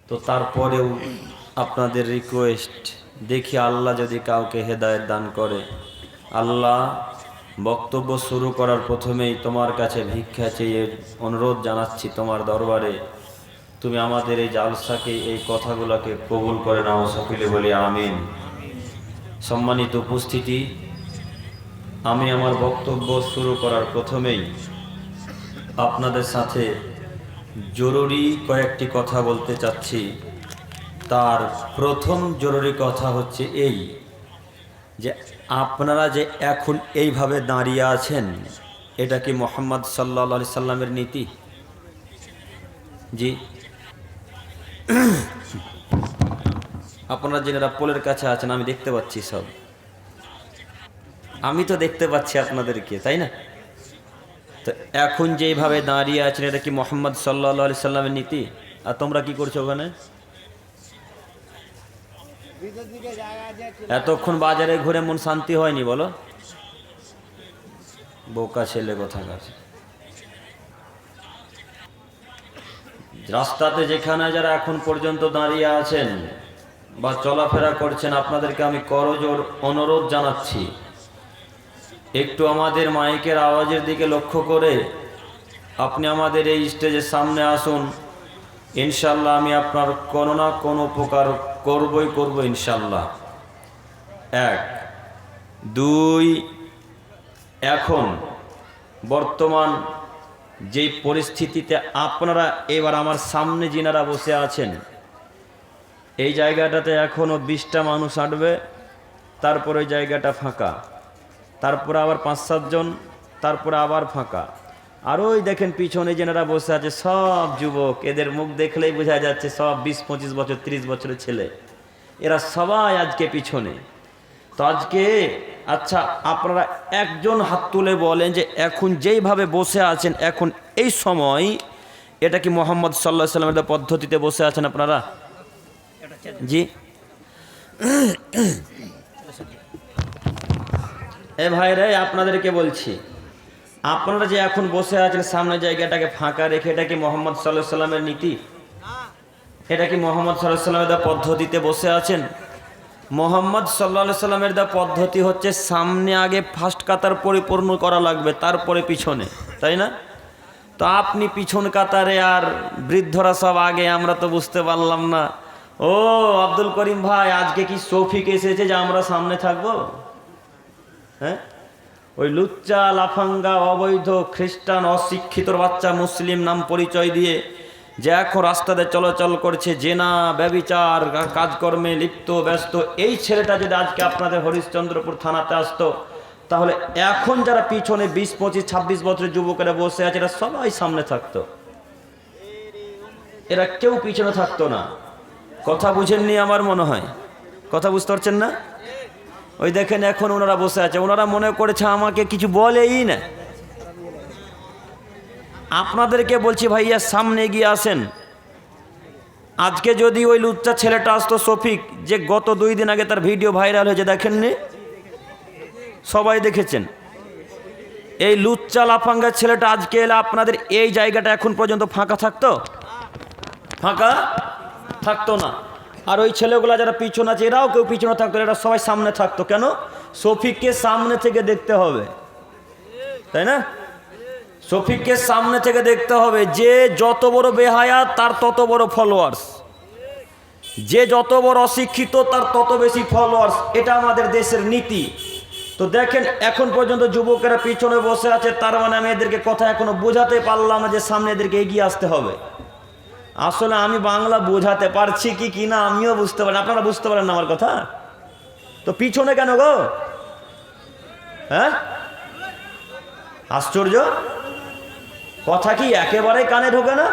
তো তারপরেও আপনাদের রিকোয়েস্ট, দেখি আল্লাহ যদি কাউকে হেদায়েত দান করে। আল্লাহ, বক্তব্য শুরু করার প্রথমেই তোমার কাছে ভিক্ষা চেয়ে অনুরোধ জানাচ্ছি তোমার দরবারে, তুমি আমাদের এই জালসাকে, এই কথাগুলোকে কবুল করে নাও। সকলে বলি আমিন। সম্মানিত উপস্থিতি, আমি আমার বক্তব্য শুরু করার প্রথমেই আপনাদের সাথে জরুরি কয়েকটি কথা বলতে চাচ্ছি। তার প্রথম জরুরি কথা হচ্ছে এই যে আপনারা যে এখন এইভাবে দাঁড়িয়ে আছেন, এটা কি মুহাম্মদ সাল্লাল্লাহু আলাইহি সাল্লামের নীতি? জি, আপনারা যারা পোলের কাছে আছেন, আমি দেখতে পাচ্ছি সব, আমি তো দেখতে পাচ্ছি আপনাদেরকে, তাই না? তো এখন যেইভাবে দাঁড়িয়ে আছেন, এটা কি মুহাম্মদ সাল্লাল্লাহু আলাইহি সাল্লামের নীতি? আর তোমরা কি করছো ওখানে? এতক্ষণ বাজারে ঘুরে মন শান্তি হয়নি? বলো, বোকা ছেলে কোথাকার। রাস্তাতে যেখানে যারা এখন পর্যন্ত দাঁড়িয়ে আছেন বা চলাফেরা করছেন, আপনাদেরকে আমি করজোড় অনুরোধ জানাচ্ছি, একটু আমাদের মাইকের আওয়াজের দিকে লক্ষ্য করে আপনি আমাদের এই স্টেজের সামনে আসুন। ইনশাল্লাহ আমি আপনার কোনো না কোনো উপকার করব ইনশাল্লাহ। 1, 2, এখন বর্তমান যেই পরিস্থিতিতে আপনারা এবার আমার সামনে যিনারা বসে আছেন, এই জায়গাটাতে এখনও 20টা মানুষ আটবে, তারপরে ওই জায়গাটা ফাঁকা, তারপরে আবার 5-7 জন, তারপরে আবার ফাঁকা। আর ওই দেখেন পিছনে যেনারা বসে আছে সব যুবক, এদের মুখ দেখলেই বোঝা যাচ্ছে সব 20-25 বছর 30 বছরের ছেলে, এরা সবাই আজকে পিছনে। তো আজকে আচ্ছা, আপনারা একজন হাত তুলে বলেন যে এখন যেইভাবে বসে আছেন, এখন এই সময় এটা কি মুহাম্মদ সাল্লাল্লাহু আলাইহি সাল্লামের পদ্ধতিতে বসে আছেন আপনারা? জি, এ ভাইরা, আপনাদেরকে বলছি, আপনারা যে এখন বসে আছেন সামনে জায়গাটাকে ফাঁকা রেখে, এটা কি মুহাম্মদ সাল্লাল্লাহু আলাইহি সাল্লামের নীতি? এটা কি মুহাম্মদ সাল্লাল্লাহু আলাইহি সাল্লামের পদ্ধতিতে বসে আছেন? মুহাম্মদ সাল্লাল্লাহু আলাইহি সাল্লামের পদ্ধতি হচ্ছে সামনে আগে ফার্স্ট কাতার পরিপূর্ণ করা লাগবে, তারপরে পিছনে, তাই না? তো আপনি পিছন কাতারে আর বৃদ্ধরা সব আগে, আমরা তো বুঝতে পারলাম না। ও আব্দুল করিম ভাই, আজকে কি শফিক এসেছে যে আমরা সামনে থাকবো? হ্যাঁ, ওই লুচ্চা লাফাঙ্গা অবৈধ খ্রিস্টান অশিক্ষিতর বাচ্চা মুসলিম নাম পরিচয় দিয়ে যে এখন রাস্তাতে চলাচল করছে, জেনা ব্যভিচার কাজকর্মে লিপ্ত ব্যস্ত, এই ছেলেটা যদি আজকে আপনাদের হরিশ্চন্দ্রপুর থানাতে আসতো, তাহলে এখন যারা পিছনে 20, 25, 26 বছরের যুবকেরা বসে আছে, এরা সবাই সামনে থাকতো, এরা কেউ পিছনে থাকতো না। কথা বুঝেননি আমার মনে হয়, কথা বুঝতে পারছেন না? ওই দেখেন এখন ওনারা বসে আছে, ওনারা মনে করেছে আমাকে কিছু বলেই না। আপনাদেরকে বলছি ভাইয়া, সামনে এগিয়ে আসেন। আজকে যদি ওই লুচ্চা ছেলেটা আসতো শফিক, যে গত 2 দিন আগে তার ভিডিও ভাইরাল হয়েছে, দেখেননি? সবাই দেখেছেন। এই লুচ্চা লাফাঙ্গা ছেলেটা আজকে এলে আপনাদের এই জায়গাটা এখন পর্যন্ত ফাঁকা থাকতো? ফাঁকা থাকতো না। আর ওই ছেলেগুলা যারা পিছনে আছে, এরাও কেউ পিছনে থাকতো, এরা সবাই সামনে থাকতো। কেন? শফিককে সামনে থেকে দেখতে হবে, তাই না? শফিককে সামনে থেকে দেখতে হবে। যে যত বড় বেহায়া তার তত বড় ফলোয়ার্স, যে যত বড় অশিক্ষিত তার তত বেশি ফলোয়ার্স, এটা আমাদের দেশের নীতি। তো দেখেন এখন পর্যন্ত যুবকেরা পিছনে বসে আছে, তার মানে আমি এদেরকে কথা এখনো বোঝাতে পারলাম না যে সামনে এদেরকে এগিয়ে আসতে হবে। আসলে আমি বাংলা বোঝাতে পারছি কি না আমিও বুঝতে পারি, আপনারা বুঝতে পারেন না আমার কথা? তো পিছনে কেন গো? হ্যাঁ, আশ্চর্য কথা, কি একেবারে কানে ঢোকে না?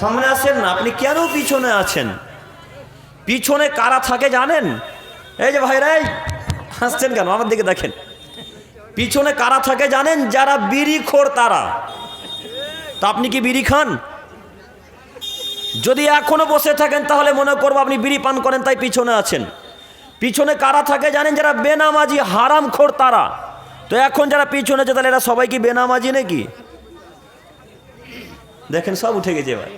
সামনে আসেন না, আপনি কেন পিছনে আছেন? পিছনে কারা থাকে জানেন? এই যে ভাইরা, হাসছেন কেন? আমার দিকে দেখেন। পিছনে কারা থাকে জানেন? যারা বিড়িখোর তারা। তা আপনি কি বিড়ি খান? যদি এখনো বসে থাকেন তাহলে মনে করবো আপনি বিড়ি পান করেন, তাই পিছনে আছেন। পিছনে কারা থাকে জানেন? যারা বেনামাজি হারামখোর তারা। তো এখন যারা পিছনে আছে, তাহলে এরা সবাই কি বেনামাজি নাকি? দেখেন সব উঠে গেছে এবার,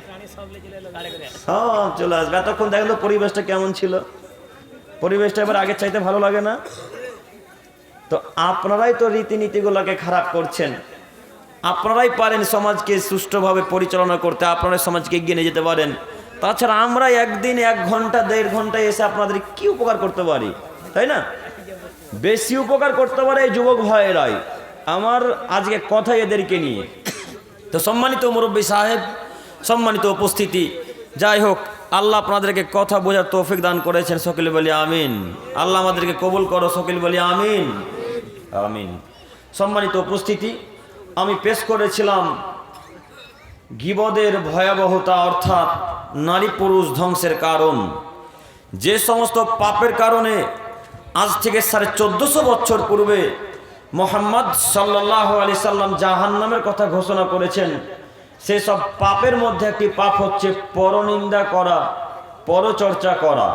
সব চলে আসবে। এতক্ষণ দেখেন তো পরিবেশটা কেমন ছিল, পরিবেশটা এবার আগের চাইতে ভালো লাগে না? তো আপনারাই তো রীতিনীতিগুলোকে খারাপ করছেন, আপনারাই পারেন সমাজকে সুষ্ঠুভাবে পরিচালনা করতে, আপনারাই সমাজকে এগিয়ে নিয়ে যেতে পারেন। তাছাড়া আমরা একদিন 1 ঘন্টা 1.5 ঘন্টায় এসে আপনাদের কি উপকার করতে পারি, তাই না? বেশি উপকার করতে পারে এই যুবক ভাইয়েরাই। আমার আজকে কথা এদেরকে নিয়ে। তো সম্মানিত মুরব্বী সাহেব, সম্মানিত উপস্থিতি, যাই হোক, আল্লাহ আপনাদেরকে কথা বোঝার তৌফিক দান করেছেন, সকলে বলি আমিন। আল্লাহ আমাদেরকে কবুল করো, সকলে বলি আমিন আমিন। সম্মানিত উপস্থিতি, আমি পেশ করেছিলাম গীবতের ভয়াবহতা, অর্থাৎ নারী পুরুষ ধ্বংসের কারণ। যে সমস্ত পাপের কারণে আজ থেকে 1450 বছর পূর্বে মুহাম্মদ সাল্লাল্লাহু আলাইহি সাল্লাম জাহান্নামের কথা ঘোষণা করেছেন, সেসব পাপের মধ্যে একটি পাপ হচ্ছে পরনিন্দা করা, পরচর্চা করা।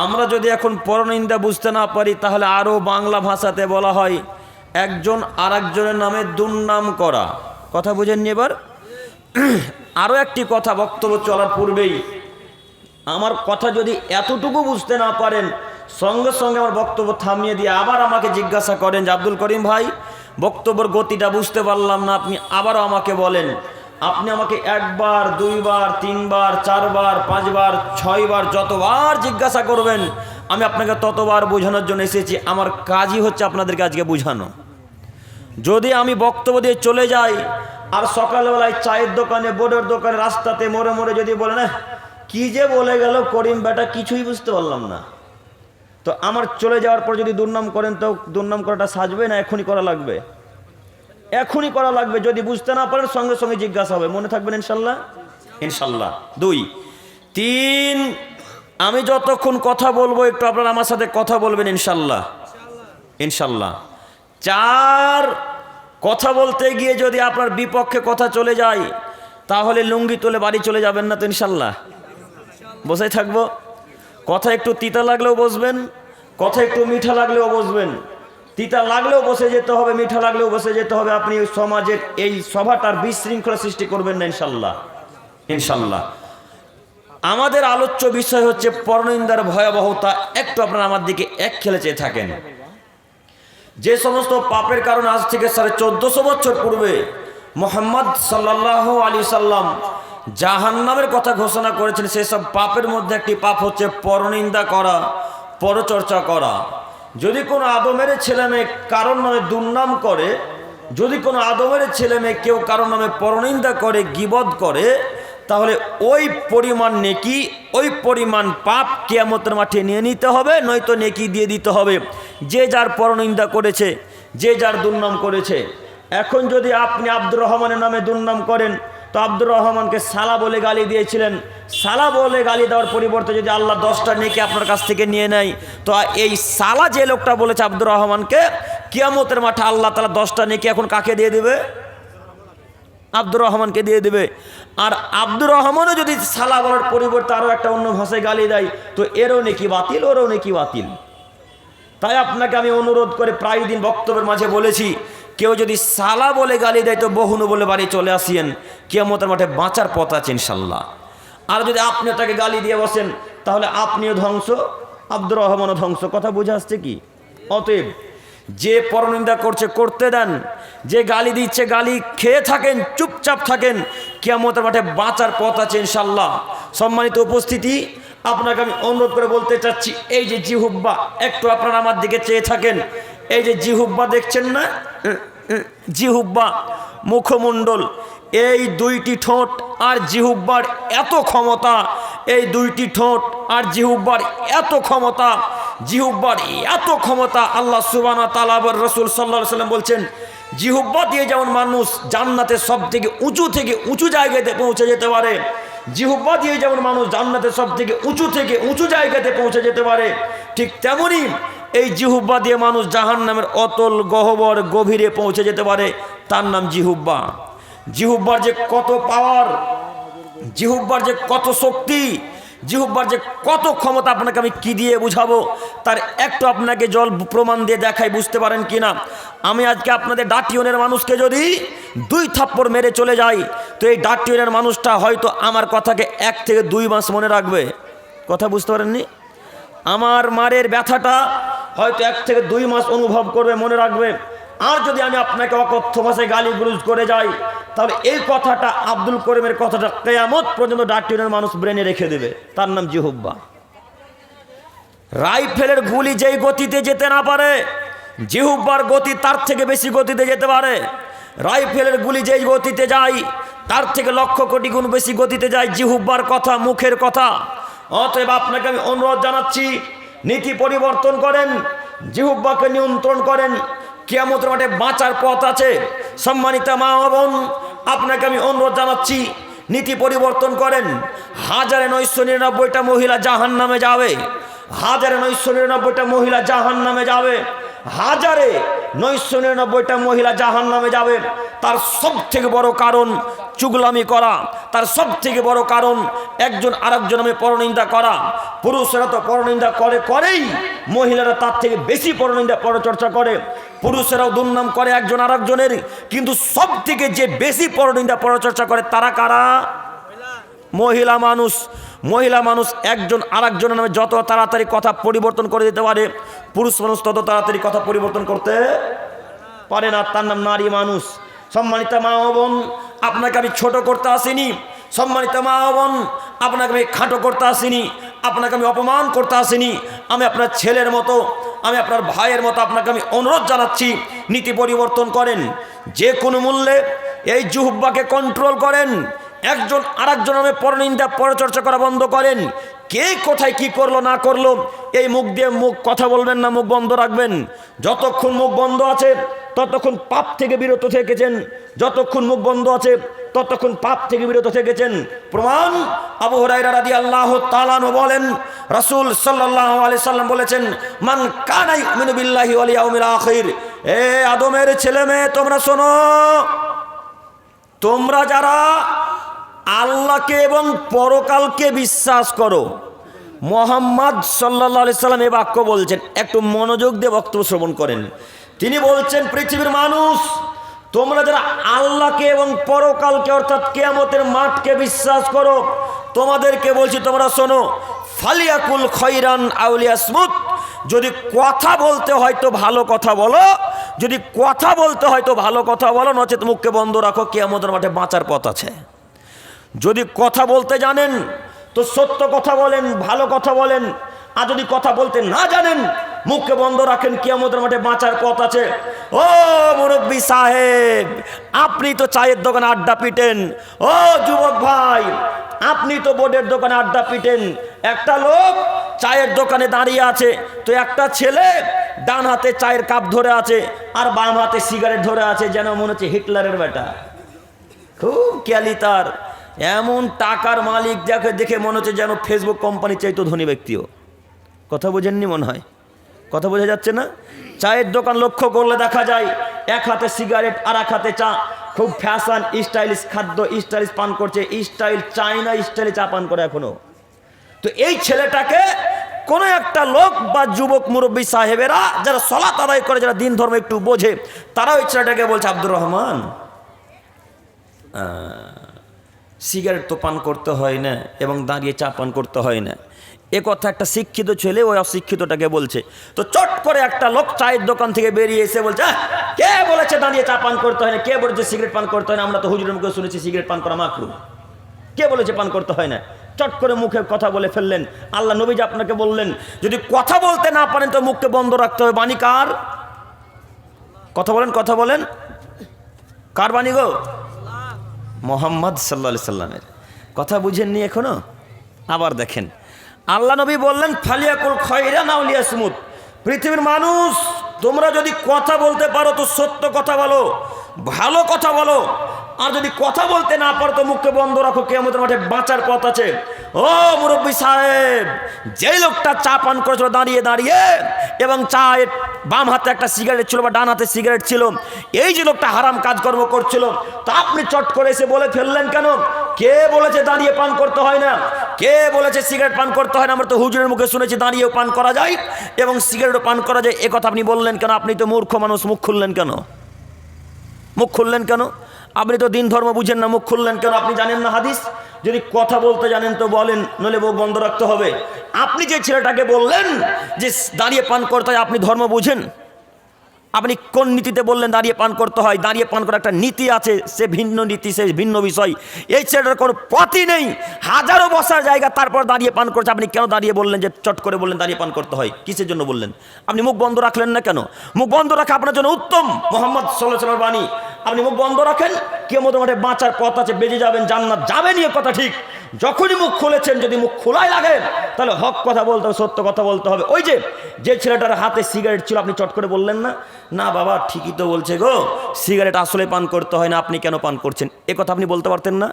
আমরা যদি এখন পরনিন্দা বুঝতে না পারি, তাহলে আরও বাংলা ভাষাতে বলা হয় একজন আর একজনের নামে দুর্নাম করা। কথা বুঝেননি? এবার আরও একটি কথা বক্তব্য চলার পূর্বেই, আমার কথা যদি এতটুকু বুঝতে না পারেন, সঙ্গে সঙ্গে আমার বক্তব্য থামিয়ে দিয়ে আবার আমাকে জিজ্ঞাসা করেন যে আব্দুল করিম ভাই, বক্তব্যের গতিটা বুঝতে পারলাম না, আপনি আবারও আমাকে বলেন। আপনি আমাকে 1 বার 2 বার 3 বার 4 বার 5 বার 6 বার যতবার জিজ্ঞাসা করবেন, আমি আপনাকে ততবার বোঝানোর জন্য এসেছি। আমার কাজই হচ্ছে আপনাদেরকে আজকে বোঝানো। যদি আমি বক্তব্য দিয়ে চলে যাই আর সকালবেলায় চায়ের দোকানে, বোর্ডের দোকানে, রাস্তাতে, মোড়ে মোড়ে যদি বলে না কি যে বলে গেল করিম বেটা, কিছুই বুঝতে পারলাম না, তো আমার চলে যাওয়ার পর যদি দুর্নাম করেন, তো দুর্নাম করাটা সাজবে না এখনই করা লাগবে? এখনই করা লাগবে। যদি বুঝতে না পারেন সঙ্গে সঙ্গে জিজ্ঞাসা হবে, মনে থাকবেন ইনশাল্লাহ? ইনশাল্লাহ। 2, 3, আমি যতক্ষণ কথা বলবো একটু আপনারা আমার সাথে কথা বলবেন ইনশাল্লাহ ইনশাল্লাহ। 4, কথা বলতে গিয়ে যদি আপনার বিপক্ষে কথা চলে যায়, তাহলে লুঙ্গি তুলে বাড়ি চলে যাবেন না তো ইনশাল্লাহ? বসে থাকবো। কথা একটু তিতা লাগলেও বসবেন, কথা একটু মিঠা লাগলেও বসবেন। তিতা লাগলেও বসে যেতে হবে, মিঠা লাগলেও বসে যেতে হবে। আপনি সমাজের এই সভাটার বিশৃঙ্খলা সৃষ্টি করবেন না ইনশাল্লাহ ইনশাল্লাহ। আমাদের আলোচ্য বিষয় হচ্ছে পরনিন্দার ভয়াবহতা। একটু আপনারা আমার দিকে এক খেলে চেয়ে থাকেন। যে সমস্ত পাপের কারণে আজ থেকে 1450 বছর পূর্বে মুহাম্মদ সাল্লাল্লাহু আলাইহি সাল্লাম জাহান্নামের কথা ঘোষণা করেছেন, সেসব পাপের মধ্যে একটি পাপ হচ্ছে পরনিন্দা করা, পরচর্চা করা। যদি কোনো আদমের ছেলে মেয়ে কারোর নামে দুর্নাম করে, যদি কোনো আদমের ছেলে মেয়ে কেউ কারোর নামে পরনিন্দা করে, গীবত করে, তাহলে ওই পরিমাণ নেকি, ওই পরিমাণ পাপ কিয়ামতের মাঠে নিয়ে নিতে হবে, নয়তো নেকি দিয়ে দিতে হবে যে যার পরনিন্দা করেছে, যে যার দুর্নাম করেছে। এখন যদি আপনি আব্দুর রহমানের নামে দুর্নাম করেন, তো আব্দুর রহমানকে সালা বলে গালি দিয়েছিলেন, সালা বলে গালি দেওয়ার পরিবর্তে যদি আল্লাহ 10টা নেকি আপনার কাছ থেকে নিয়ে নেয়, তো এই সালা যে লোকটা বলেছে আব্দুর রহমানকে, কিয়ামতের মাঠে আল্লাহ তাআলা 10টা নেকি এখন কাকে দিয়ে দেবে? আব্দুর রহমানকে দিয়ে দেবে। আর আব্দুর রহমানও যদি সালা বলার পরিবর্তে আরও একটা অন্য ভাষায় গালি দেয়, তো এরও নেকি বাতিল, ওরও নেকি বাতিল। তাই আপনাকে আমি অনুরোধ করে প্রায় দিন বক্তব্যের মাঝে বলেছি, কেউ যদি সালা বলে গালি দেয় তো বহুনু বলে বাড়ি চলে আসিয়েন, কিয়ামতের মাঠে বাঁচার পথ আছে ইনশাল্লাহ। আর যদি আপনি তাকে গালি দিয়ে বসেন, তাহলে আপনিও ধ্বংস, আব্দুর রহমানও ধ্বংস। কথা বুঝে আসছে কি? অতএব যে পরনিন্দা করছে করতে দেন, যে গালি দিচ্ছে গালি খেয়ে থাকেন, চুপচাপ থাকেন, কিয়ামতের মাঠে বাঁচার পথ আছে ইনশাল্লাহ। সম্মানিত উপস্থিতি, আপনাকে আমি অনুরোধ করে বলতে চাচ্ছি, এই যে জিহুব্বা, একটু আপনারা আমার দিকে চেয়ে থাকেন। এই যে জিহুব্বা দেখছেন না, জিহুব্বা, মুখমণ্ডল, এই 2টি ঠোঁট আর জিহুব্বার এত ক্ষমতা, এই 2টি ঠোঁট আর জিহুব্বার এত ক্ষমতা, জিহুব্বার এত ক্ষমতা। আল্লাহ সুবহানাহু ওয়া তাআলা রাসূল সাল্লাল্লাহু আলাইহি ওয়াসাল্লাম বলছেন, জিহুব্বা দিয়ে যেমন মানুষ জান্নাতের সব থেকে উঁচু জায়গাতে পৌঁছে যেতে পারে, জিহুব্বা দিয়ে যেমন মানুষ জান্নাতের সব থেকে উঁচু জায়গাতে পৌঁছে যেতে পারে, ঠিক তেমনি এই জিহুব্বা দিয়ে মানুষ জাহান্নামের অতল গহ্বর গভীরে পৌঁছে যেতে পারে। তার নাম জিহুব্বা। জিহুব্বার যে কত পাওয়ার, জিহুব্বার যে কত শক্তি, জিহুব্বার যে কত ক্ষমতা আপনাকে আমি কি দিয়ে বুঝাবো, তার একটু আপনাকে জল প্রমাণ দিয়ে দেখাই, বুঝতে পারেন কি না। আমি আজকে আপনাদের ডাটিয়নের মানুষকে যদি 2 থাপ্পড় মেরে চলে যাই, তো এই ডাটিয়নের মানুষটা হয়তো আমার কথাকে 1 থেকে 2 মাস মনে রাখবে। কথা বুঝতে পারেননি? আমার মারের ব্যথাটা হয়তো 1 থেকে 2 মাস অনুভব করবে, মনে রাখবে। আর যদি আমি আপনাকে অকথ্য ভাষায় গালিগুলোজ করে যাই, তাহলে এই কথাটা, আব্দুল করিমের কথাটা কিয়ামত পর্যন্ত ডাটিয়নের মানুষ ব্রেনে রেখে দেবে। তার নাম জিহুব্বা। রাইফেলের গুলি যেই গতিতে যেতে না পারে, জিহুব্বার গতি তার থেকে বেশি গতিতে যেতে পারে। রাইফেলের গুলি যেই গতিতে যায়, তার থেকে লক্ষ কোটি গুণ বেশি গতিতে যায় জিহুব্বার কথা, মুখের কথা। অতএব আপনাকে আমি অনুরোধ জানাচ্ছি, নীতি পরিবর্তন করেন, জিহুব্বাকে নিয়ন্ত্রণ করেন। কিয়ামতের মাঠে বাঁচার পথ আছে। সম্মানিত মা ও বোন, আপনাকে আমি অনুরোধ জানাচ্ছি, নীতি পরিবর্তন করেন। 1999টা মহিলা জাহান্নামে যাবে। 1999টা মহিলা জাহান্নামে যাবে। 1999টা মহিলা জাহান্নামে যাবে। তার সব থেকে বড় কারণ চুগলামি করা, তার সব থেকে বড় কারণ একজন আরেকজন নামে পরনিন্দা করা। পুরুষেরা তো পরনিন্দা করেই, মহিলারা তার থেকে বেশি পরনিন্দা পরচর্চা করে। পুরুষেরাও দুর্নাম করে একজন আরেকজনের, কিন্তু সব থেকে যে বেশি পরনিন্দা পরচর্চা করে তারা কারা? মহিলা মানুষ। মহিলা মানুষ একজন আরেকজনের নামে যত তাড়াতাড়ি কথা পরিবর্তন করে দিতে পারে, পুরুষ মানুষ তত তাড়াতাড়ি কথা পরিবর্তন করতে পারে না। তার নাম নারী মানুষ। সম্মানিত মা ও বোন, আপনাকে আমি ছোট করতে আসিনি। সম্মানিত মা ও বোন, আপনাকে আমি খাটো করতে আসিনি, আপনাকে আমি অপমান করতে আসিনি। আমি আপনার ছেলের মতো, আমি আপনার ভাইয়ের মতো আপনাকে আমি অনুরোধ জানাচ্ছি, নীতি পরিবর্তন করেন। যে কোনো মূল্যে এই জিহুব্বাকে কন্ট্রোল করেন। একজন আরেকজন নামে পরনিন্দা পরচর্চা করা বন্ধ করেন। কে কোথায় কি করলো না করলো, এই মুখ দিয়ে মুখ কথা বলবেন না, মুখ বন্ধ রাখবেন। যতক্ষণ মুখ বন্ধ আছে ততক্ষণ পাপ থেকে বিরত থেকেছেন। যতক্ষণ মুখ বন্ধ আছে ততক্ষণ পাপ থেকে বিরত থেকেছেন। প্রমাণ, আবু হুরায়রা রাদিয়াল্লাহু তাআলা আনহু বলেন, রাসূল সাল্লাল্লাহু আলাইহি সাল্লাম বলেছেন, মান কানা ইউমিনু বিল্লাহি ওয়াল ইয়াউমিল আখির। এ আদমের ছেলে মেয়ে, তোমরা শোনো, তোমরা যারা আল্লাহকে এবং পরকালকে বিশ্বাস করো। মুহাম্মদ সাল্লাল্লাহু আলাইহি সাল্লাম এই বাক্য বলছেন, একটু মনোযোগ দিয়ে বক্তব্য শ্রবণ করেন। তিনি বলছেন, পৃথিবীর মানুষ, তোমরা যারা আল্লাহকে এবং পরকালকে অর্থাৎ কিয়ামতের মাঠকে বিশ্বাস করো, তোমাদেরকে বলছি, তোমরা শোনো, ফালিয়াকুল খৈরান আও লিয়াসমুত। যদি কথা বলতে হয় তো ভালো কথা বলো, যদি কথা বলতে হয় তো ভালো কথা বলো, নচেত মুখকে বন্ধ রাখো, কিয়ামতের মাঠে বাঁচার পথ আছে। যদি কথা বলতে জানেন তো সত্য কথা বলেন, ভালো কথা বলেন। আর যদি কথা বলতে না জানেন, মুখকে বন্ধ রাখেন, কিয়ামতের মাঠে বাঁচার পথ আছে। ও মুরব্বী সাহেব, আপনি তো চায়ের দোকানে আড্ডা পিটেন। ও যুবক ভাই, আপনি তো বোর্ডের দোকানে আড্ডা পিটেন। একটা লোক চায়ের দোকানে দাঁড়িয়ে আছে, তো একটা ছেলে ডান হাতে চায়ের কাপ ধরে আছে আর বাম হাতে সিগারেট ধরে আছে, যেন মনে হচ্ছে হিটলারের বেটা। খুব ক্যালি তার, এমন টাকার মালিক, যাকে দেখে মনে হচ্ছে যেন ফেসবুক কোম্পানি চাইতো ধনী ব্যক্তিও। কথা বোঝেননি মনে হয়? কথা বোঝা যাচ্ছে না? চায়ের দোকান লক্ষ্য করলে দেখা যায় এক হাতে সিগারেট আর এক হাতে চা। খুব ফ্যাশন স্টাইলিশ খাদ্য, স্টাইলিশ পান করছে, স্টাইল চায়না স্টাইলে চা পান করে এখনো। তো এই ছেলেটাকে কোনো একটা লোক বা যুবক মুরব্বী সাহেবেরা যারা সালাত আদায় করে, যারা দিন ধর্ম একটু বোঝে, তারা ওই ছেলেটাকে বলছে, আব্দুর রহমান, সিগারেট তো পান করতে হয় না এবং দাঁড়িয়ে চা পান করতে হয় না। এ কথা একটা শিক্ষিত ছেলে ওই অশিক্ষিতটাকে বলছে। তো চট করে একটা লোক চায়ের দোকান থেকে বেরিয়ে এসে বলছে, কে বলেছে দাঁড়িয়ে চা পান করতে হয় না? কে বলেছে সিগারেট পান করতে হয় না? আমরা তো হুজুরের মুখে শুনেছি সিগারেট পান করা মাকরুহ। কে বলেছে পান করতে হয় না? চট করে মুখে কথা বলে ফেললেন। আল্লাহ নবী যে আপনাকে বললেন, যদি কথা বলতে না পারেন তো মুখকে বন্ধ রাখতে হবে। বাণী কার? কথা বলেন, কথা বলেন, কার বাণী গো? মুহাম্মদ সাল্লাল্লাহু আলাইহি সাল্লামের। কথা বুঝেননি এখনো? আবার দেখেন, আল্লাহ নবী বললেন, ফালিয়াকুল খৈরান আও লিয়াসমুত। পৃথিবীর মানুষ, তোমরা যদি কথা বলতে পারো তো সত্য কথা বলো, ভালো কথা বলো। আর যদি কথা বলতে না পারো তো মুখকে বন্ধ রাখো, কিয়ামতের মাঠে বাঁচার পথ আছে। ও মুরব্বী সাহেব, যেই লোকটা চা পান করেছিল দাঁড়িয়ে দাঁড়িয়ে, এবং চায়ের বাম হাতে একটা সিগারেট ছিল বা ডান হাতে সিগারেট ছিল, এই যে লোকটা হারাম কাজকর্ম করছিল, তা আপনি চট করে এসে বলে ফেললেন কেন? কে বলেছে দাঁড়িয়ে পান করতে হয় না? কে বলেছে সিগারেট পান করতে হয় না? আমরা তো হুজুরের মুখে শুনেছি দাঁড়িয়েও পান করা যায় এবং সিগারেটও পান করা যায়। এ কথা আপনি বললেন কেন? আপনি তো মূর্খ মানুষ, মুখ খুললেন কেন? মুখ খুললেন কেন? আপনি তো দিন ধর্ম বুঝেন না, মুখ খুললেন কেন? আপনি জানেন না হাদিস? যদি কথা বলতে জানেন তো বলেন, নইলে মুখ বন্ধ রাখতে হবে। আপনি যে ছেলেটাকে বললেন যে দাঁড়িয়ে পান করতে হয়, আপনি ধর্ম বুঝেন? আপনি কোন নীতিতে বললেন দাঁড়িয়ে পান করতে হয়? দাঁড়িয়ে পান করার একটা নীতি আছে, সে ভিন্ন নীতি, সে ভিন্ন বিষয়। এই ছেলেটার কোনো পথই নেই, হাজারো বসার জায়গা, তারপর দাঁড়িয়ে পান করছে। আপনি কেন দাঁড়িয়ে বললেন যে চট করে বললেন দাঁড়িয়ে পান করতে হয়? কিসের জন্য বললেন? আপনি মুখ বন্ধ রাখলেন না কেন? মুখ বন্ধ রাখা আপনার জন্য উত্তম। মোহাম্মদ সাল্লাল্লাহু আলাইহি ওয়াসাল্লামের বাণী, আপনি মুখ বন্ধ রাখেন, কিয়ামতের মাঠে বাঁচার পথ আছে, বেঁচে যাবেন, জান্নাত যাবেন, এই কথা ঠিক। যখনই মুখ খুলেছেন, যদি মুখ খোলাই লাগে তাহলে হক কথা বলতে হবে, সত্য কথা বলতে হবে। ওই যে ছেলেটার হাতে সিগারেট ছিল, আপনি চট করে বললেন না, না বাবা ঠিকই তো বলছে গো, সিগারেট আসলে পান করতে হয় না, আপনি কেন পান করছেন? এ কথা আপনি বলতে পারতেন না?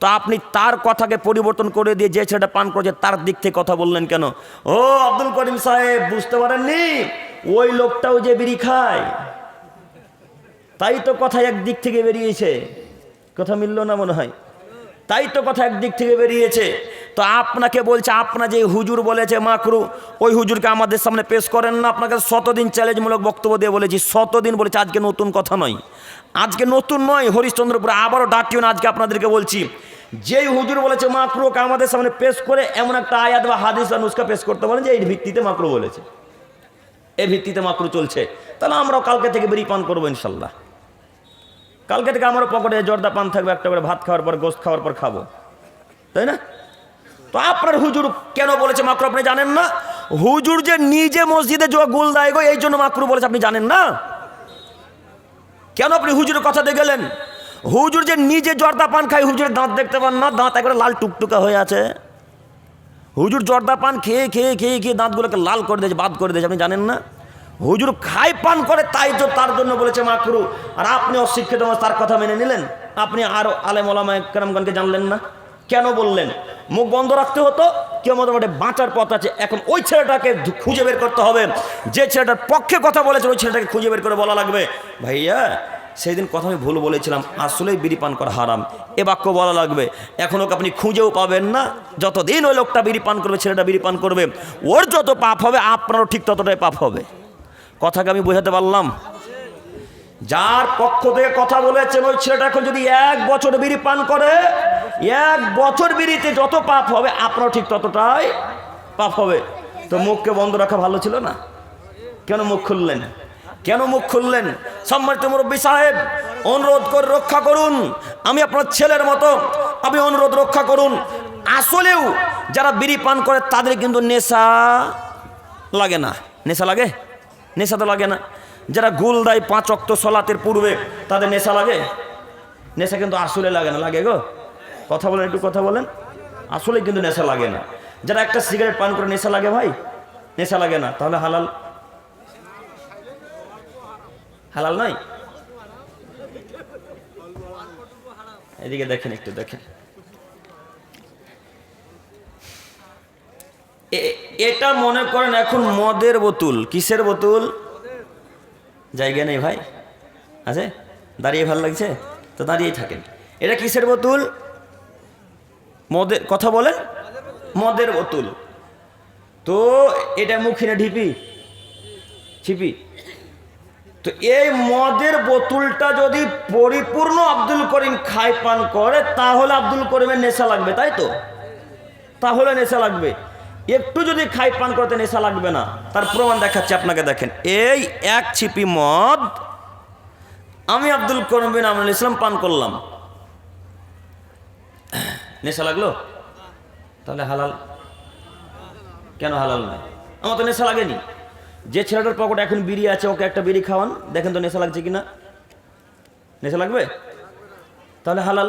তো আপনি তার কথাকে পরিবর্তন করে দিয়ে যে ছেলেটা পান করছে তার দিক থেকে কথা বললেন কেন? ও আব্দুল করিম সাহেব, বুঝতে পারেননি? ওই লোকটাও যে বিড়ি খায়, তাই তো কথা একদিক থেকে বেরিয়েছে। কথা মিলল না মনে হয়? তাই তো কথা একদিক থেকে বেরিয়েছে। তো আপনাকে বলছে, আপনার যে হুজুর বলেছে মাকরু, ওই হুজুরকে আমাদের সামনে পেশ করেন না। আপনাকে শতদিন চ্যালেঞ্জমূলক বক্তব্য দিয়ে বলেছি, শতদিন বলেছি, আজকে নতুন কথা নয়, আজকে নতুন নয়। হরিশ্চন্দ্রপুর আবারও ডাকিও না, আজকে আপনাদেরকে বলছি, যেই হুজুর বলেছে মাকরুকে আমাদের সামনে পেশ করে এমন একটা আয়াত বা হাদিস বা নুসকা পেশ করতে বলেন যে এই ভিত্তিতে মাকরু বলেছে, এই ভিত্তিতে মাকরু চলছে, তাহলে আমরাও কালকে থেকে বিড়ি পান করবো ইনশাল্লাহ। কালকে থেকে আমারও পকেটে জর্দা পান থাকবে, একটা করে ভাত খাওয়ার পর, গোস্ত খাওয়ার পর খাবো, তাই না? তো আপনার হুজুর কেন বলেছে মাকরু আপনি জানেন না? হুজুর যে নিজে মসজিদে গোল দেয় গো, এই জন্য মাকরু বলেছে, আপনি জানেন না? কেন আপনি হুজুরের কথাতে গেলেন? হুজুর যে নিজে জর্দা পান খায়, হুজুরের দাঁত দেখতে পান না? দাঁত একবারে লাল টুকটুকা হয়ে আছে। হুজুর জর্দা পান খেয়ে খেয়ে খেয়ে খেয়ে দাঁতগুলোকে লাল করে দিয়েছে, বাদ করে দিয়েছে, আপনি জানেন না? হুজুর খায় পান করে, তাই তো তার জন্য বলেছে মাকরু। আর আপনি অশিক্ষিত মানুষ, তার কথা মেনে নিলেন। আপনি আরো আলেম ওলামা কেরামগণকে জানলেন না? কেন বললেন? মুখ বন্ধ রাখতে হতো, কেউ মোটামুটি বাঁচার পথ আছে। এখন ওই ছেলেটাকে খুঁজে বের করতে হবে, যে ছেলেটার পক্ষে কথা বলেছে, ওই ছেলেটাকে খুঁজে বের করে বলা লাগবে, ভাইয়া সেই দিন কথা আমি ভুল বলেছিলাম, আসলেই বিড়ি পান করা হারাম, এ বাক্য বলা লাগবে। এখন ওকে আপনি খুঁজেও পাবেন না। যতদিন ওই লোকটা বিড়ি পান করবে, ছেলেটা বিড়ি পান করবে, ওর যত পাপ হবে আপনারও ঠিক ততটাই পাপ হবে। কথাকে আমি বোঝাতে পারলাম? যার পক্ষ থেকে কথা বলেছেন ওই ছেলেটা এখন যদি 1 বছর বিড়ি পান করে, 1 বছর বিড়িতে যত পাপ হবে আপনারও ঠিক ততটাই পাপ হবে। তো মুখকে বন্ধ রাখা ভালো ছিল না? কেন মুখ খুললেন? কেন মুখ খুললেন? সম্মানিত মুরব্বী সাহেব, অনুরোধ করে রক্ষা করুন। আমি আপনার ছেলের মতো, আপনি অনুরোধ রক্ষা করুন। আসলেও যারা বিড়ি পান করে তাদের কিন্তু নেশা লাগে না। নেশা লাগে? নেশা তো লাগে না। যারা গুল দেয় 5 ওয়াক্ত সালাতের পূর্বে, তাদের নেশা লাগে? নেশা কিন্তু আসলে লাগে না। লাগে গো? কথা বলেন, একটু কথা বলেন। আসলে কিন্তু নেশা লাগে না। যারা একটা সিগারেট পান করে নেশা লাগে ভাই? নেশা লাগে না। তাহলে হালাল? হালাল নয়? এদিকে দেখেন, একটু দেখেন। এটা মনে করেন এখন মদের বোতল। কিসের বোতল? জায়গা নেই ভাই, আছে? দাঁড়িয়ে ভালো লাগছে তো দাঁড়িয়েই থাকেন। এটা কিসের বোতল? মদের। কথা বলেন। মদের বোতল। তো এটা মুখে না ঢিপি? ছিপি। তো এই মদের বোতলটা যদি পরিপূর্ণ আব্দুল করিম খায় পান করে, তাহলে আব্দুল করিমের নেশা লাগবে, তাই তো? তাহলে নেশা লাগবে। একটু যদি খাই পান করতে নেশা লাগবে না। তার প্রমাণ দেখাচ্ছি আপনাকে, দেখেন। এই 1 ছিপি মদ আমি আব্দুল করিম বিন আমিনুল ইসলাম পান করলাম, নেশা লাগলো? তাহলে হালাল? কেন হালাল নয়? আমার তো নেশা লাগেনি। যে ছেলেটার পকেটে এখন বিড়ি আছে, ওকে একটা বিড়ি খাওয়ান, দেখেন তো নেশা লাগছে কিনা। নেশা লাগবে? তাহলে হালাল।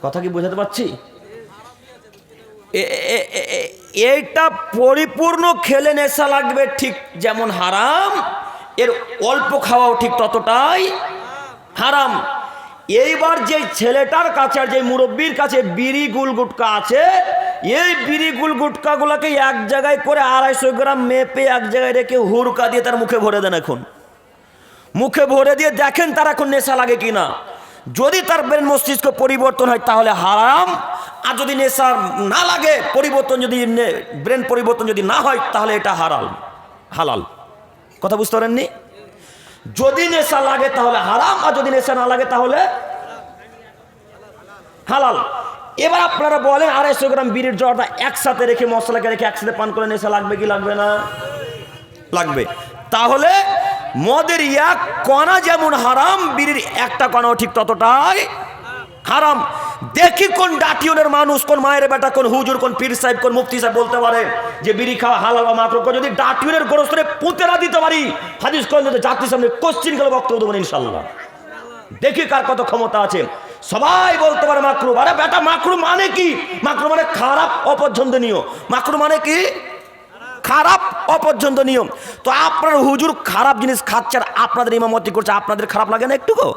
কথা কি বোঝাতে পারছি? এইটা পরিপূর্ণ খেলে নেশা লাগবে, ঠিক যেমন হারাম, এর অল্প খাওয়াও ঠিক ততটাই হারাম। এইবার যে ছেলেটার কাছে আর যে মুরব্বীর কাছে বিড়ি গুল গুটকা আছে, এই বিড়ি গুল গুটকাগুলোকে এক জায়গায় করে 250 গ্রাম মেপে এক জায়গায় রেখে হুরকা দিয়ে তার মুখে ভরে দেন। এখন মুখে ভরে দিয়ে দেখেন তার এখন নেশা লাগে কিনা। যদি তার ব্রেন মস্তিষ্ক পরিবর্তন হয় তাহলে হারাম, আর যদি নেশা না লাগে, পরিবর্তন যদি ব্রেন পরিবর্তন যদি না হয়, তাহলে এটা হালাল। কথা বুঝতে পারেননি? যদি নেশা লাগে তাহলে হারাম, আর যদি নেশা না লাগে তাহলে হালাল। এবার আপনারা বলেন 250 গ্রাম বিড়ির জর্দা একসাথে রেখে, মশলাকে রেখে একসাথে পান করে নেশা লাগবে কি লাগবে না? লাগবে। তাহলে মদের এক কণা যেমন হারাম, বিড়ির একটা কণাও ঠিক ততটাই হারাম। দেখি কোন ডাটিউনের মানুষ, কোন মায়ের বেটা, কোন হুজুর, কোন পীর সাহেব, কোন মুফতি সাহেব বলতে পারে যে বিড়ি খাওয়া হালাল বা মাকরুহ। যদি ডাটিউনের গোরস্থানে পুঁতে না দিতে পারি, হাদিস কোন জাতির সামনে কোশ্চিন গেলে বক্তব্য দেবেন ইনশাল্লাহ। দেখি কার কত ক্ষমতা আছে। সবাই বলতে পারে মাকরুহ। আরে বেটা, মাকরুহ মানে কি? মাকরুহ মানে খারাপ, অপছন্দনীয়। মাকরুহ মানে কি? খারাপ, অপছন্দনীয়। তো আপনার হুজুর খারাপ জিনিস খাচ্ছে আর আপনাদের ইমামতি করছে, আপনাদের খারাপ লাগে না একটুকু?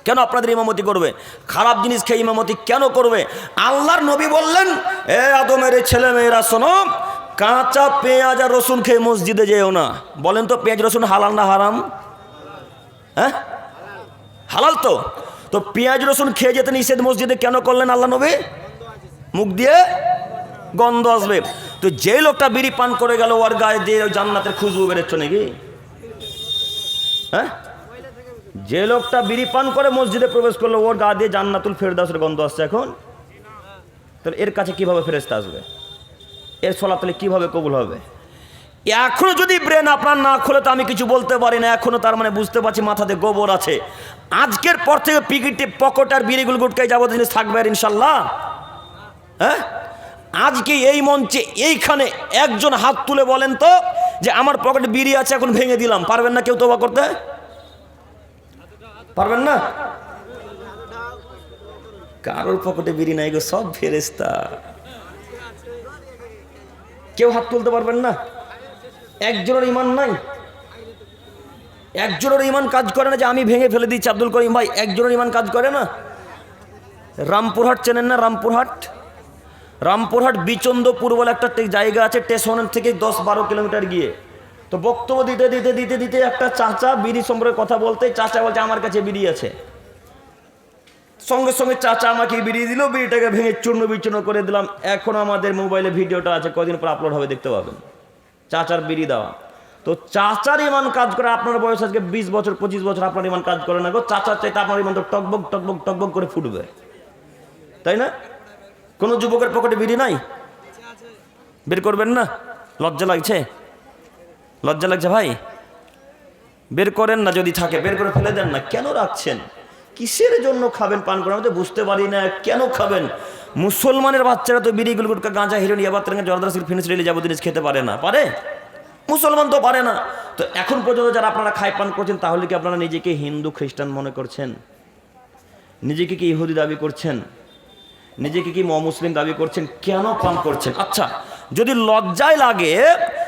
কেন আপনাদের ইমামতি করবে? খারাপ জিনিস খেয়ে ইমামতি কেন করবে? আল্লাহর নবী বললেন, এ আদমের ছেলে মেয়েরা শোনো, কাঁচা পেঁয়াজ আর রসুন খেয়ে মসজিদে যেও না। বলেন তো পেঁয়াজ রসুন হালাল না হারাম? হ্যাঁ, হালাল তো। তো পেঁয়াজ রসুন খেয়ে যেতে নিষেধ মসজিদে কেন করলেন আল্লাহ নবী? মুখ দিয়ে গন্ধ আসবে। তো যে লোকটা বিড়ি পান করে গেল, ওর গায়ে দিয়ে জান্নাতের খুশবু বেরোচ্ছে নাকি? হ্যাঁ, যে লোকটা বিড়ি পান করে মসজিদে প্রবেশ করলো, ওর গা দিয়ে জান্নাতুল ফেরদাউসের গন্ধ আসছে এখন। তাহলে এর কাছে কিভাবে ফেরেশতা আসবে? এর সালাত কিভাবে কবুল হবে? এখনো যদি ব্রেন আপনার না খোলে তো আমি কিছু বলতে পারি না। এখনো তার মানে বুঝতে পারছি মাথাতে গোবর আছে। আজকের পর থেকে পিকিটে পকেট আর বিড়িগুলো গুটকাই যাবতীয় জিনিস থাকবে আর ইনশাল্লাহ। হ্যাঁ, আজকে এই মঞ্চে এইখানে একজন হাত তুলে বলেন তো যে আমার পকেটে বিড়ি আছে, এখন ভেঙে দিলাম। পারবেন না কেউ তওবা করতে? পারবেন না? কারোর পকেটে বিড়ি নাই গো, সব ফেরেশতা। কেউ হাত তুলতে পারবেন না? একজনের ইমান নাই, একজনের ইমান কাজ করে না যে আমি ভেঙে ফেলে দিচ্ছি। আব্দুল করিম ভাই, একজনের ইমান কাজ করে না। রামপুরহাট চেনেন না? রামপুরহাট বিচন্দ্রপুর বলে একটা জায়গা আছে, স্টেশনের থেকে 10-12 কিলোমিটার গিয়ে। তো বক্তব্য দিতে দিতে দিতে দিতে একটা চাচা বিড়ি সম্পর্কে কথা বলতে, চাচা বলছে আমার কাছে বিড়ি আছে। সঙ্গে সঙ্গে চাচা আমাকে বিড়ি দিল, বিড়িটাকে ভেঙে চূর্ণ বিচূর্ণ করে দিলাম। এখন আমাদের মোবাইলে ভিডিওটা আছে, কদিন পর আপলোড হবে, দেখতে পাবেন চাচার বিড়ি দেওয়া। তো চাচার ইমান কাজ করে। আপনার বয়স আজকে 20 বছর 25 বছর, আপনার ইমান কাজ করে না গো। চাচার চাইতে আপনার ইমান তো টকবক টকবক টকবক করে ফুটবে, তাই না? কোনো যুবকের পকেটে বিড়ি নাই? বের করবেন না? লজ্জা লাগছে? লজ্জা লাগছে ভাই? বের করেন না, যদি থাকে বের করে ফেলে দেন না। কেন রাখছেন? কিসের জন্য খাবেন, পান করেন? আমি তো বুঝতে পারি না কেন খাবেন। মুসলমানের বাচ্চারা তো বিড়ি গুলগুটকা গাঁজা হিরোইন ইয়াবা তেরেঙ্গা জর্দা সিল ফিনিশ রেলি যাবতীয় জিনিস খেতে পারে না। পারে? মুসলমান তো পারে না। তো এখন পর্যন্ত যারা আপনারা খাই পান করছেন, তাহলে কি আপনারা নিজেকে হিন্দু খ্রিস্টান মনে করছেন? নিজেকে কি ইহুদি দাবি করছেন? নিজেকে কি মুসলিম দাবি করছেন? কেন পান করছেন? আচ্ছা, যদি লজ্জায় লাগে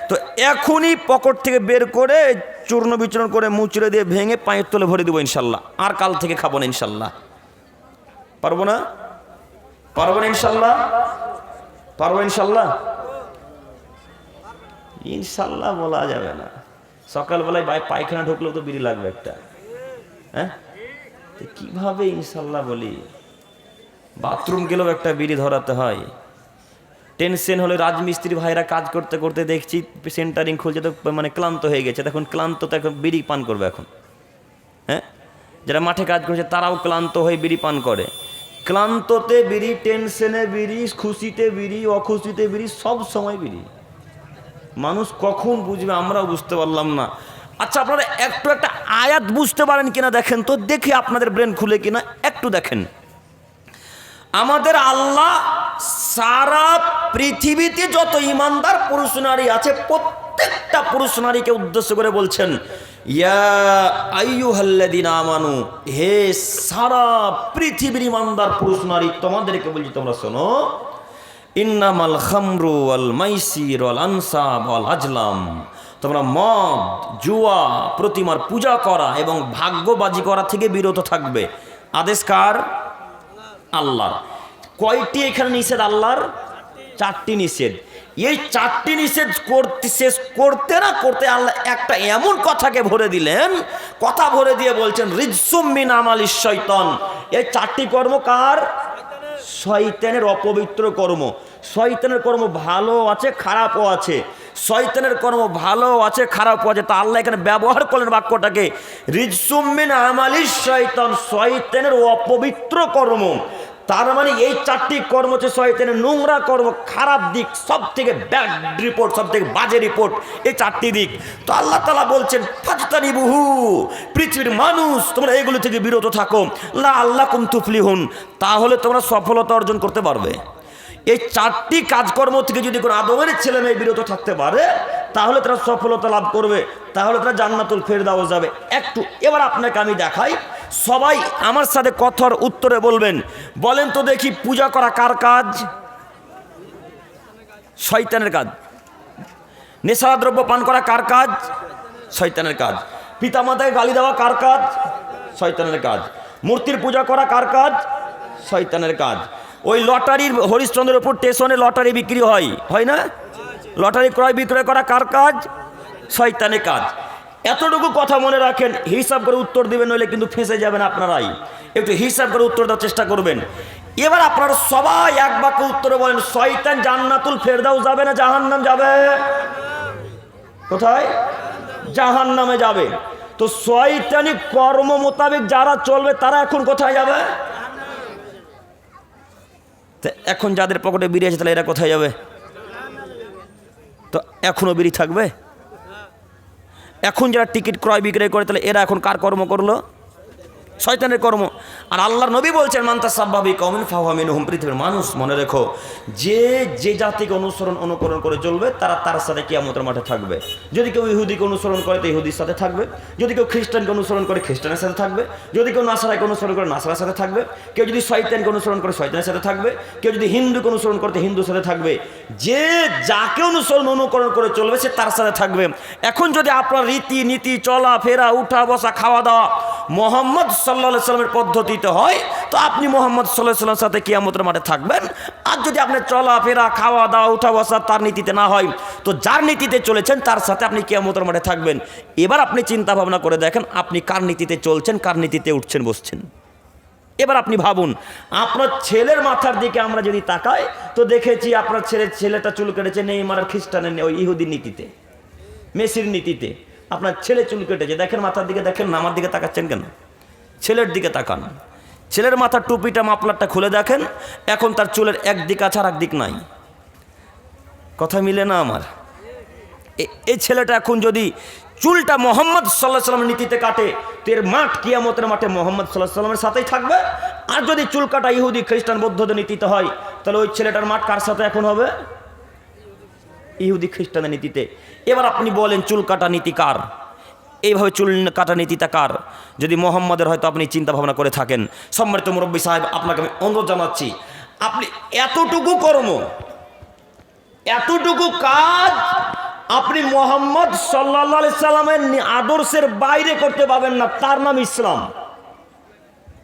তো এখনই পকেট থেকে বের করে চূর্ণ বিচূর্ণ করে মুচড়ে দিয়ে ভেঙে পায়ের তলে ভরে দেবো ইনশাল্লাহ। আর কাল থেকে খাবো না ইনশাল্লাহ। পারবো না? পারবো না ইনশাল্লাহ? পারবো ইনশাল্লাহ? ইনশাল্লাহ বলা যাবে না। সকালবেলায় পায়খানা ঢুকলেও তো বিড়ি লাগবে একটা। হ্যাঁ, কিভাবে ইনশাল্লাহ বলি? বাথরুম গেলেও একটা বিড়ি ধরাতে হয়। টেনশন হলে রাজমিস্ত্রি ভাইরা কাজ করতে করতে দেখছি সেন্টারিং খুলছে, তো মানে ক্লান্ত হয়ে গেছে। দেখুন ক্লান্ত তো এখন বিড়ি পান করবে এখন। হ্যাঁ, যারা মাঠে কাজ করছে তারাও ক্লান্ত হয়ে বিড়ি পান করে। ক্লান্ততে বিড়ি, টেনশনে বিড়ি, খুশিতে বিড়ি, অখুশিতে বিড়ি, সব সময় বিড়ি। মানুষ কখন বুঝবে আমরাও বুঝতে পারলাম না। আচ্ছা, আপনারা একটু একটা আয়াত বুঝতে পারেন কিনা দেখেন তো, দেখে আপনাদের ব্রেন খুলে কিনা একটু দেখেন। আমাদের আল্লাহ সারা পৃথিবীতে যত ইমানদার পুরুষ নারী আছে, প্রত্যেকটা পুরুষ নারীকে উদ্দেশ্য করে বলছেন, ইয়া আইয়ুহাল্লাযীনা আমানু, হে সারা পৃথিবীর ইমানদার পুরুষ নারী, তোমাদেরকে বলছি তোমরা শোনো, ইন্নামাল খামরু ওয়াল মাইসির ওয়াল আনসাব ওয়াল আজলাম, তোমরা মদ, জুয়া, প্রতিমার পূজা করা এবং ভাগ্যবাজি করা থেকে বিরত থাকবে। আদেশ কার? আল্লাহর। কয়টি এখানে নিষেধ আল্লাহর? 4টি নিষেধ। এই 4টি নিষেধ করতে শেষ করতে না করতে আল্লাহ একটা এমন কথাকে ভরে দিলেন, কথা ভরে দিয়ে বলছেন রিজসুম মিন আমালিশ শয়তান। এই 4টি কর্ম কার? শয়তানের অপবিত্র কর্ম। শয়তানের কর্ম ভালো আছে, খারাপও আছে। শয়তানের কর্ম ভালো আছে, খারাপও আছে। তা আল্লাহ এখানে ব্যবহার করলেন বাক্যটাকে রিজসুম মিন আমালিশ শয়তান, শয়তানের অপবিত্র কর্ম। তার মানে এই চারটি কর্ম হচ্ছে শয়তানের নোংরা কর্ম, খারাপ দিক, সব থেকে ব্যাড রিপোর্ট, সব থেকে বাজে রিপোর্ট, এই চারটি দিক। তো আল্লাহ তাআলা বলছেন ফাজতানিবুহু, পৃথিবীর মানুষ তোমরা এগুলো থেকে বিরত থাকো, লাআল্লাকুম তুফলিহুন, তাহলে তোমরা সফলতা অর্জন করতে পারবে। এই চারটি কাজকর্ম থেকে যদি কোনো আদমের ছেলে মেয়ে বিরত থাকতে পারে তাহলে তারা সফলতা লাভ করবে, তাহলে তারা জান্নাতুল ফেরদাউস যাবে। একটু এবার আপনাকে আমি দেখাই, সবাই আমার সাথে কথার উত্তরে বলবেন। বলেন তো দেখি, পূজা করা কার কাজ? শয়তানের কাজ। নেশাদ্রব্য পান করা কার কাজ? শয়তানের কাজ। পিতামাতাকে গালি দেওয়া কার কাজ? শয়তানের কাজ। মূর্তির পূজা করা কার কাজ? শয়তানের কাজ। ওই লটারির হরিশ্চন্দ্রের উপর স্টেশনে লটারি বিক্রি হয় না? লটারি ক্রয় বিক্রয় করা কার কাজ? শয়তানের কাজ। এতটুকু কথা মনে রাখেন, হিসাব করে উত্তর দিবেন, নইলে কিন্তু ফেঁসে যাবেন আপনারাই। একটু হিসাব করে উত্তর দেওয়ার চেষ্টা করবেন। এবার আপনারা সবাই এক বাক্যে উত্তরে বলেন, শয়তান জান্নাতুল ফেরদাউস যাবে না জাহান্নাম যাবে? কোথায়? জাহান্নামে যাবে। তো শয়তানি কর্ম মোতাবেক যারা চলবে তারা এখন কোথায় যাবে? এখন যাদের পকেটে বিড়ি আছে তাহলে এরা কোথায় যাবে? তো এখনো বিড়ি থাকবে? এখন যারা টিকিট ক্রয় বিক্রয় করে তাহলে এরা এখন কার কর্ম করলো? শয়তানের কর্ম। আর আল্লাহর নবী বলছেন মান তাসাব্বাবি কওমিন ফাহুয়া মিনহুম, পৃথিবীর মানুষ মনে রেখো, যে জাতিকে অনুকরণ করে চলবে তারা তার সাথে কিয়ামতের মাঠে থাকবে। যদি কেউ ইহুদিকে অনুসরণ করে তো ইহুদির সাথে থাকবে, যদি কেউ খ্রিস্টানকে অনুসরণ করে খ্রিস্টানের সাথে থাকবে, যদি কেউ নাসারাকে অনুসরণ করে নাসারার সাথে থাকবে, কেউ যদি শয়তানকে অনুসরণ করে শয়তানের সাথে থাকবে, কেউ যদি হিন্দুকে অনুসরণ করতে হিন্দুর সাথে থাকবে। যে যাকে অনুকরণ করে চলবে সে তার সাথে থাকবে। এখন যদি আপনার রীতি নীতি, চলা ফেরা, উঠা বসা, খাওয়া দাওয়া মোহাম্মদ সাল্লাল্লাহু আলাইহি সাল্লামের পদ্ধতিতে হয় তো আপনি মোহাম্মদ সাল্লাল্লাহু আলাইহি সাল্লামের সাথে কিয়ামতের মাঠে থাকবেন। আর যদি আপনার চলাফেরা, খাওয়া দাওয়া, উঠা বসা তার নীতিতে না হয় তো যার নীতিতে চলেছেন তার সাথে আপনি কিয়ামতের মাঠে থাকবেন। এবার আপনি চিন্তা ভাবনা করে দেখেন আপনি কার নীতিতে চলছেন, কার নীতিতে উঠছেন বসছেন। এবার আপনি ভাবুন, আপনার ছেলের মাথার দিকে আমরা যদি তাকাই তো দেখেছি আপনার ছেলেটা চুল কেটেছে নেইমার খ্রিস্টানের ওই ইহুদির নীতিতে, মেসির নীতিতে। আপনার ছেলে চুল কেটেছে, দেখেন মাথার দিকে, দেখেন না আমার দিকে তাকাচ্ছেন কেন? ছেলের দিকে তাকান। ছেলের মাথার টুপিটা মাফলারটা খুলে দেখেন, এখন তার চুলের একদিক আছে আর একদিক নাই। কথা মিলে না আমার? এই ছেলেটা এখন যদি চুলটা মোহাম্মদ সাল্লাল্লাহু আলাইহি সাল্লামের নীতিতে কাটে তো এর মাঠ কিয়ামতের মাঠে মোহাম্মদ সাল্লাল্লাহু আলাইহি সাল্লামের সাথেই থাকবে। আর যদি চুল কাটা ইহুদি খ্রিস্টান বৌদ্ধদের নীতিতে হয় তাহলে ওই ছেলেটার মাঠ কার সাথে এখন হবে? ইহুদি খ্রিস্টানের নীতিতে। এবার আপনি বলেন চুল কাটা নীতি কার? এইভাবে চুল কাটা নীতিটা কার? যদি মোহাম্মদের হয়তো আপনি চিন্তা ভাবনা করে থাকেন। সম্মানিত মুরব্বী সাহেব, আপনাকে আমি অনুরোধ জানাচ্ছি, আপনি এতটুকু কর্ম, এতটুকু কাজ আপনি মোহাম্মদ সাল্লাল্লাহু আলাইহি সাল্লামের আদর্শের বাইরে করতে পারবেন না। তার নাম ইসলাম,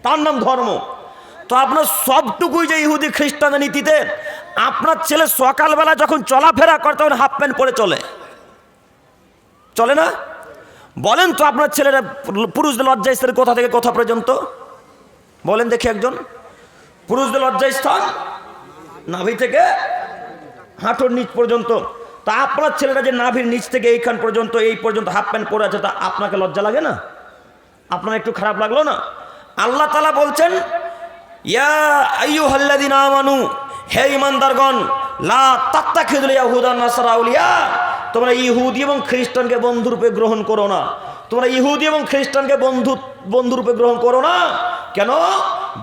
তার নাম ধর্ম। তো আপনার সবটুকুই যে ইহুদি খ্রিস্টানের নীতিতে। আপনার ছেলে সকালবেলা যখন চলাফেরা করে তখন হাফ প্যান্ট পরে চলে না? বলেন তো আপনার ছেলেরা পুরুষদের লজ্জাস্থানের কোথা থেকে কোথা পর্যন্ত? বলেন দেখি একজন। পুরুষদের লজ্জাস্থান নাভি থেকে হাঁটুর নিচ পর্যন্ত। তা আপনার ছেলেরা যে নাভির নিচ থেকে এইখান পর্যন্ত, এই পর্যন্ত হাফ প্যান্ট পরে আছে, তা আপনাকে লজ্জা লাগে না? আপনার একটু খারাপ লাগলো না? আল্লাহ তাআলা বলছেন ইয়া আইয়ুহাল্লাযীনা আমানু, হে ঈমানদারগণ, লা তাত্তাখিযুল ইয়াহুদা ওয়ান নাসারা আউলিয়া, তোমরা ইহুদি এবং খ্রিস্টানকে বন্ধুরূপে গ্রহণ করো না। তোমরা ইহুদি এবং খ্রিস্টানকে বন্ধুরূপে গ্রহণ করো না। কেন?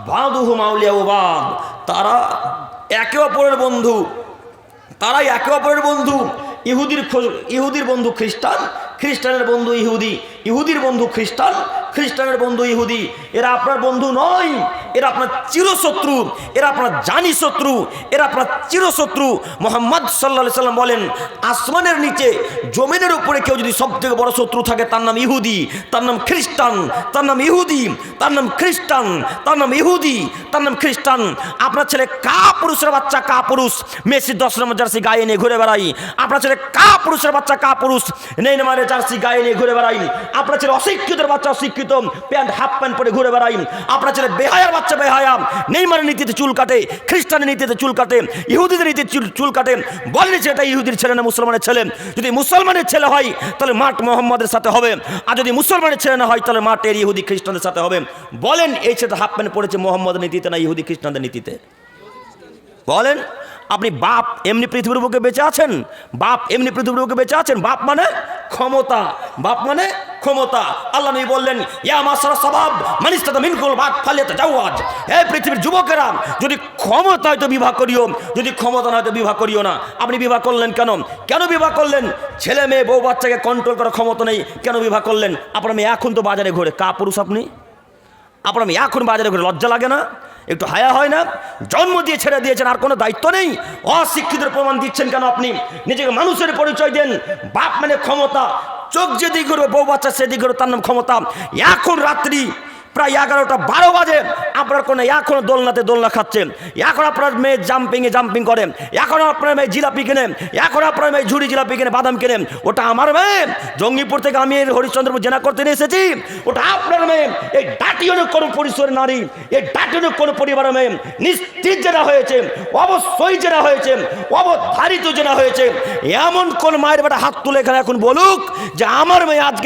বাদুহুম আউলিয়া বাদ, তারা একে অপরের বন্ধু, তারাই একে অপরের বন্ধু। ইহুদির বন্ধু খ্রিস্টান, খ্রিস্টানের বন্ধু ইহুদি, ইহুদির বন্ধু খ্রিস্টান, খ্রিস্টানের বন্ধু ইহুদি। এরা আপনার বন্ধু নয়, এরা আপনার চিরশত্রু, এরা আপনার জানি শত্রু, এরা আপনার চিরশত্রু। মুহাম্মদ সাল্লাল্লাহু আলাইহি সাল্লাম বলেন, আসমানের নিচে জমিনের উপরে কেউ যদি সবথেকে বড় শত্রু থাকে তার নাম ইহুদি, তার নাম খ্রিস্টান, তার নাম ইহুদি, তার নাম খ্রিস্টান, তার নাম ইহুদি, তার নাম খ্রিস্টান। আপনার ছেলে কা পুরুষের বাচ্চা কা পুরুষ, মেসি 10 নম্বর জার্সি গায়ে নিয়ে ঘুরে বেড়াই। আপনার ছেলে কা পুরুষের বাচ্চা কা পুরুষ, নেইমারের জার্সি গায়ে নিয়ে ঘুরে বেড়াই। আপনার ছেলে অশিক্ষিতের বাচ্চা অশিক্ষিত কুর্তি তো প্যান্ট হাফ প্যান্ট পরে ঘুরে বেড়াই। আপনার ছেলে বেহায়ার বাচ্চা বেহায়া, নেইমারের নীতিতে চুল কাটে, খ্রিস্টানের নীতিতে চুল কাটে, ইহুদিদের নীতিতে চুল কাটে। বলেনি সেটা ইহুদির ছেলে না মুসলমানের ছেলে। যদি মুসলমানের ছেলে হয় তাহলে মাঠ মোহাম্মদের সাথে হবে, আর যদি মুসলমানের ছেলে না হয় তাহলে মাঠের ইহুদি খ্রিস্টানদের সাথে হবে। বলেন এই ছেলেটা হাফ প্যান্ট পড়েছে মোহাম্মদের নীতিতে না ইহুদি খ্রিস্টানদের নীতিতে? বলেন। আপনি বাপ এমনি পৃথিবীর বুকে বেঁচে আছেন, বাপ এমনি পৃথিবীর বুকে বেঁচে আছেন। বাপ মানে ক্ষমতা, বাপ মানে ক্ষমতা। আল্লাহ নবী বললেন ইয়া মাশারা শাবাব মান ইসতাতা মিনকুল বাত ফালিয়াতাজাওয়াজ। হে পৃথিবীর যুবকেরা, যদি ক্ষমতা হয় তো বিবাহ করিও, যদি ক্ষমতা না হয় তো বিবাহ করিও না। আপনি বিবাহ করলেন কেন? কেন বিবাহ করলেন? ছেলে মেয়ে বউ বাচ্চাকে কন্ট্রোল করার ক্ষমতা নেই, কেন বিবাহ করলেন? আপনার মেয়ে এখন তো বাজারে ঘোরে, কা পুরুষ আপনি? আপনার মেয়ে এখন বাজারে ঘুরে, লজ্জা লাগে না? একটু হায়া হয় না? জন্ম দিয়ে ছেড়ে দিয়েছেন, আর কোনো দায়িত্ব নেই। অশিক্ষিতের প্রমাণ দিচ্ছেন কেন আপনি? নিজেকে মানুষের পরিচয় দেন। বাপ মানে ক্ষমতা, চোখ যেদিকে করবে বউ বাচ্চা সেদিকে করবে, তার নাম ক্ষমতা। এখন রাত্রি প্রায় 11টা 12 বাজে, আপনার কোনো এখনো দোলনাতে দোলনা খাচ্ছে, এখন আপনার মেয়ে জাম্পিংয়ে জাম্পিং করে, এখন আপনার মেয়ে জিলাপি কেনে, এখন আপনার মেয়ে ঝুড়ি জিলাপি কেনে, বাদাম কেনে। ওটা আমার মেয়ে। জঙ্গিপুর থেকে আমি হরিশ্চন্দ্রপুর জেনা করতে নিয়ে এসেছি, ওটা আপনার মেয়ে। এই ডাটিয়নের কোনো পরিসরের নারী, এই ডাটিয়নের কোনো পরিবারের মেয়ে নিশ্চিত জেনা হয়েছে, অবশ্যই জেনা হয়েছে, অবধারিত জেনা হয়েছে। এমন কোন মায়ের বেটা হাত তুলে এখানে এখন বলুক যে আমার মেয়ে আজকে